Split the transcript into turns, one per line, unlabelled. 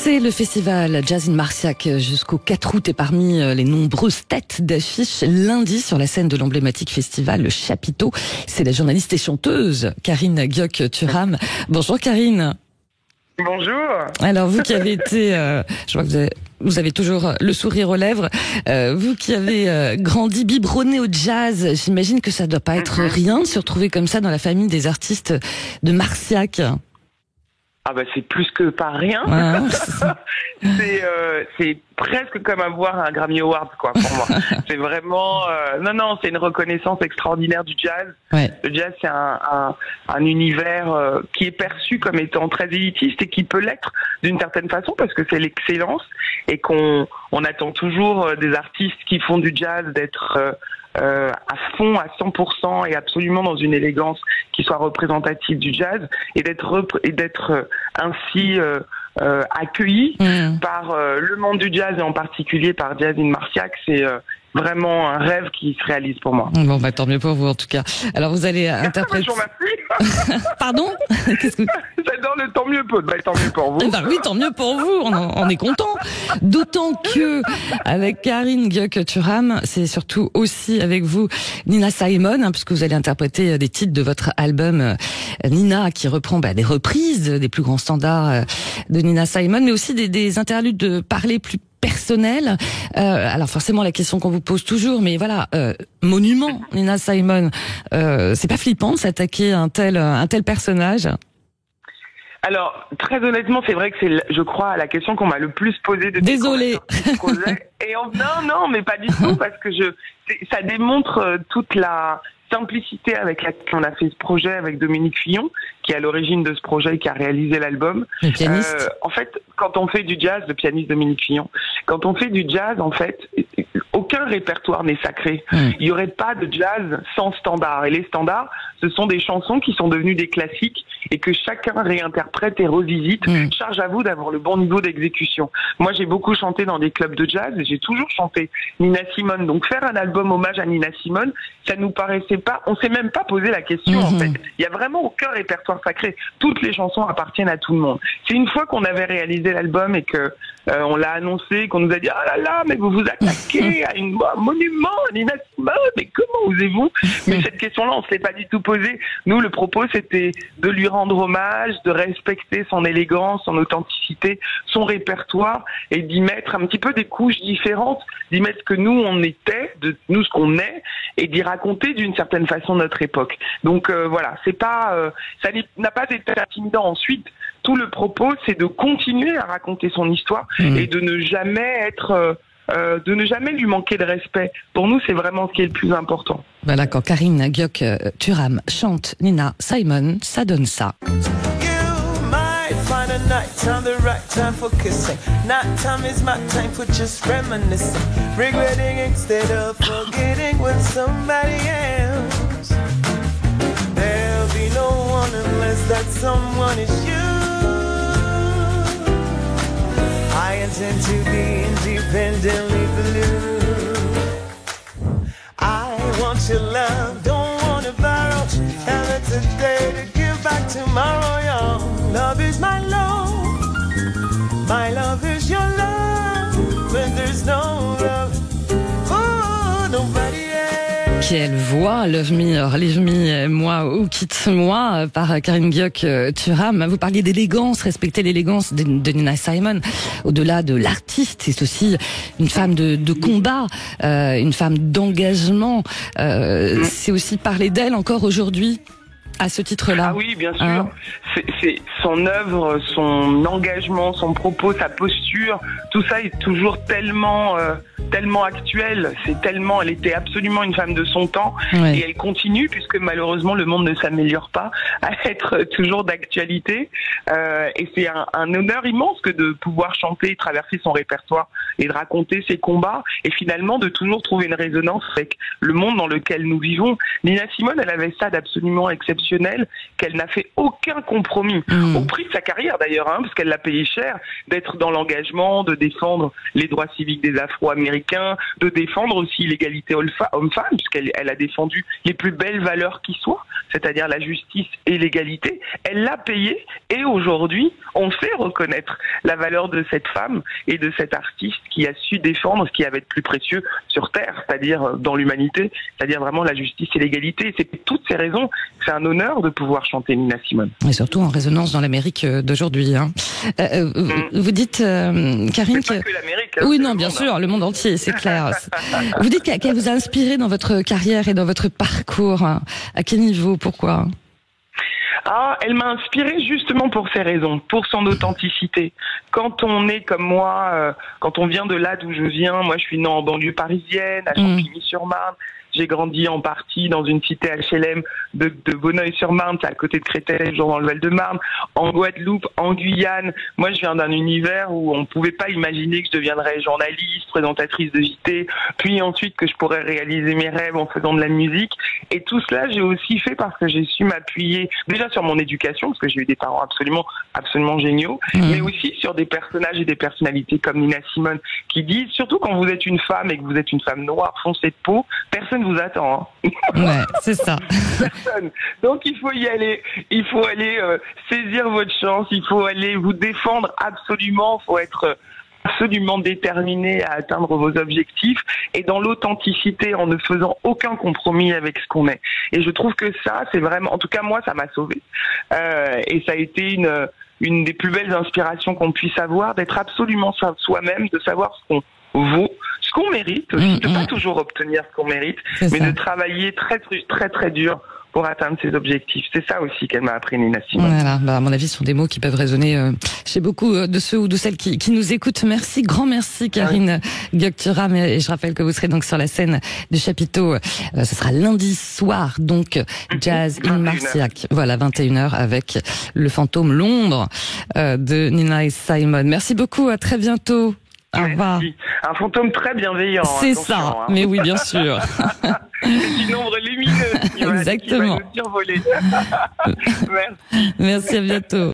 C'est le festival Jazz in Marciac jusqu'au 4 août et parmi les nombreuses têtes d'affiche lundi sur la scène de l'emblématique festival Le Chapiteau, c'est la journaliste et chanteuse Karine Guioc-Thuram. Bonjour Karine.
Bonjour.
Alors vous qui avez été, je vois que vous avez toujours le sourire aux lèvres, vous qui avez grandi biberonné au jazz, j'imagine que ça doit pas être rien de se retrouver comme ça dans la famille des artistes de Marciac.
Ah bah c'est plus que pas rien.
Ouais.
C'est presque comme avoir un Grammy Award quoi pour moi. C'est vraiment non c'est une reconnaissance extraordinaire du jazz.
Ouais.
Le jazz c'est un univers qui est perçu comme étant très élitiste et qui peut l'être d'une certaine façon parce que c'est l'excellence et qu'on attend toujours des artistes qui font du jazz d'être à fond, à 100% et absolument dans une élégance qui soit représentative du jazz et d'être ainsi accueilli par le monde du jazz et en particulier par Jazz in Marciac. C'est vraiment un rêve qui se réalise pour moi.
Bon, bah tant mieux pour vous en tout cas. Alors vous allez interpréter. Pardon? Qu'est-ce que...
J'adore le tant mieux pour. Bah, tant mieux pour vous.
Ben oui, tant mieux pour vous. On est content. D'autant que avec Karine Guioc-Thuram, c'est surtout aussi avec vous Nina Simone, puisque vous allez interpréter des titres de votre album Nina, qui reprend des reprises des plus grands standards de Nina Simone, mais aussi des interludes de parler plus personnel. Alors forcément la question qu'on vous pose toujours, mais voilà, monument Nina Simone, c'est pas flippant s'attaquer à un tel personnage?
Alors, très honnêtement, c'est vrai que c'est, je crois, la question qu'on m'a le plus posée depuis.
Désolée.
Et non, mais pas du tout, parce que ça démontre toute la simplicité avec laquelle on a fait ce projet avec Dominique Fillon, qui est à l'origine de ce projet et qui a réalisé l'album.
Le pianiste.
En fait, quand on fait du jazz, le pianiste Dominique Fillon, quand on fait du jazz, en fait, aucun répertoire n'est sacré. Il y aurait pas de jazz sans standard. Et les standards, ce sont des chansons qui sont devenues des classiques et que chacun réinterprète et revisite. Charge à vous d'avoir le bon niveau d'exécution. Moi, j'ai beaucoup chanté dans des clubs de jazz et j'ai toujours chanté Nina Simone. Donc, faire un album hommage à Nina Simone, ça nous paraissait pas, on s'est même pas posé la question, en fait. Il y a vraiment aucun répertoire sacré. Toutes les chansons appartiennent à tout le monde. C'est une fois qu'on avait réalisé l'album et que on l'a annoncé, qu'on nous a dit « Ah là là, mais vous vous attaquez à un monument, à Nina Simone, mais comment osez-vous ?» Mais cette question-là, on se l'est pas du tout posée. Nous, le propos, c'était de lui rendre hommage, de respecter son élégance, son authenticité, son répertoire, et d'y mettre un petit peu des couches différentes, d'y mettre ce que nous, on était, de nous, ce qu'on est, et d'y raconter d'une certaine façon notre époque. Donc voilà, c'est pas, ça n'a pas été intimidant. Ensuite, tout le propos, c'est de continuer à raconter son histoire et de ne jamais être, de ne jamais lui manquer de respect. Pour nous, c'est vraiment ce qui est le plus important.
Voilà, quand Karine Guioc-Thuram chante Nina Simone, ça donne ça.
Find a night time, the right time for kissing. Night time is my time for just reminiscing. Regretting instead of forgetting with somebody else. There'll be no one unless that someone is you. I intend to be independently blue. I want your love, don't want to borrow. Have it today to give back tomorrow, y'all. Love is my love is your love. When there's no love, oh, nobody else.
Quelle voix, Love Me, moi ou Quitte-moi, par Karine Guioc-Thuram. Vous parliez d'élégance, respecter l'élégance de Nina Simone. Au-delà de l'artiste, c'est aussi une femme de combat, une femme d'engagement. C'est aussi parler d'elle encore aujourd'hui. À ce titre-là.
Ah oui, bien sûr. C'est son œuvre, son engagement, son propos, sa posture, tout ça est toujours tellement actuel. Elle était absolument une femme de son temps et elle continue puisque malheureusement le monde ne s'améliore pas à être toujours d'actualité. Et c'est un honneur immense que de pouvoir chanter, traverser son répertoire et de raconter ses combats et finalement de toujours trouver une résonance avec le monde dans lequel nous vivons. Nina Simone, elle avait ça d'absolument exceptionnel, qu'elle n'a fait aucun compromis, au prix de sa carrière d'ailleurs, parce qu'elle l'a payé cher, d'être dans l'engagement, de défendre les droits civiques des Afro-Américains américain, de défendre aussi l'égalité homme-femme, puisqu'elle a défendu les plus belles valeurs qui soient, c'est-à-dire la justice et l'égalité. Elle l'a payé et aujourd'hui, on fait reconnaître la valeur de cette femme et de cet artiste qui a su défendre ce qui avait de plus précieux sur Terre, c'est-à-dire dans l'humanité, c'est-à-dire vraiment la justice et l'égalité. C'est pour toutes ces raisons, c'est un honneur de pouvoir chanter Nina Simone.
Et surtout en résonance dans l'Amérique d'aujourd'hui. Hein. Vous dites, Karine,
pas que l'Amérique.
Oui, non, bien sûr, le monde entier, c'est clair. Vous dites qu'elle vous a inspiré dans votre carrière et dans votre parcours. À quel niveau? Pourquoi?
Elle m'a inspirée justement pour ces raisons, pour son authenticité. Quand on est comme moi, quand on vient de là d'où je viens, moi je suis née en banlieue parisienne, à Champigny-sur-Marne. J'ai grandi en partie dans une cité HLM de Bonneuil-sur-Marne, c'est à côté de Créteil, toujours dans le Val-de-Marne, en Guadeloupe, en Guyane. Moi, je viens d'un univers où on pouvait pas imaginer que je deviendrais journaliste, présentatrice de JT, puis ensuite que je pourrais réaliser mes rêves en faisant de la musique. Et tout cela, j'ai aussi fait parce que j'ai su m'appuyer déjà sur mon éducation, parce que j'ai eu des parents absolument géniaux, mais aussi sur des personnages et des personnalités comme Nina Simone qui disent, surtout quand vous êtes une femme et que vous êtes une femme noire, foncée de peau, personne vous attend. Hein.
Ouais, c'est ça.
Personne. Donc il faut y aller. Il faut aller saisir votre chance. Il faut aller vous défendre absolument. Il faut être absolument déterminé à atteindre vos objectifs et dans l'authenticité en ne faisant aucun compromis avec ce qu'on est. Et je trouve que ça, c'est vraiment, en tout cas moi, ça m'a sauvé. Et ça a été une des plus belles inspirations qu'on puisse avoir, d'être absolument soi-même, de savoir ce qu'on vaut, ce qu'on mérite aussi, de pas toujours obtenir ce qu'on mérite, mais de travailler très très très dur pour atteindre ses objectifs. C'est ça aussi qu'elle m'a appris, Nina Simone.
Voilà, à mon avis, ce sont des mots qui peuvent résonner chez beaucoup de ceux ou de celles qui nous écoutent. Merci, grand merci, Karine Gueuc-Thuram. Et je rappelle que vous serez donc sur la scène du chapiteau. Ce sera lundi soir, donc Jazz in Marciac. Voilà, 21h avec le fantôme Londres de Nina Simone. Merci beaucoup, à très bientôt. Au revoir.
Un fantôme très bienveillant.
C'est ça, mais oui, bien sûr.
C'est une ombre lumineuse qui va nous survoler. Merci.
Merci, à bientôt.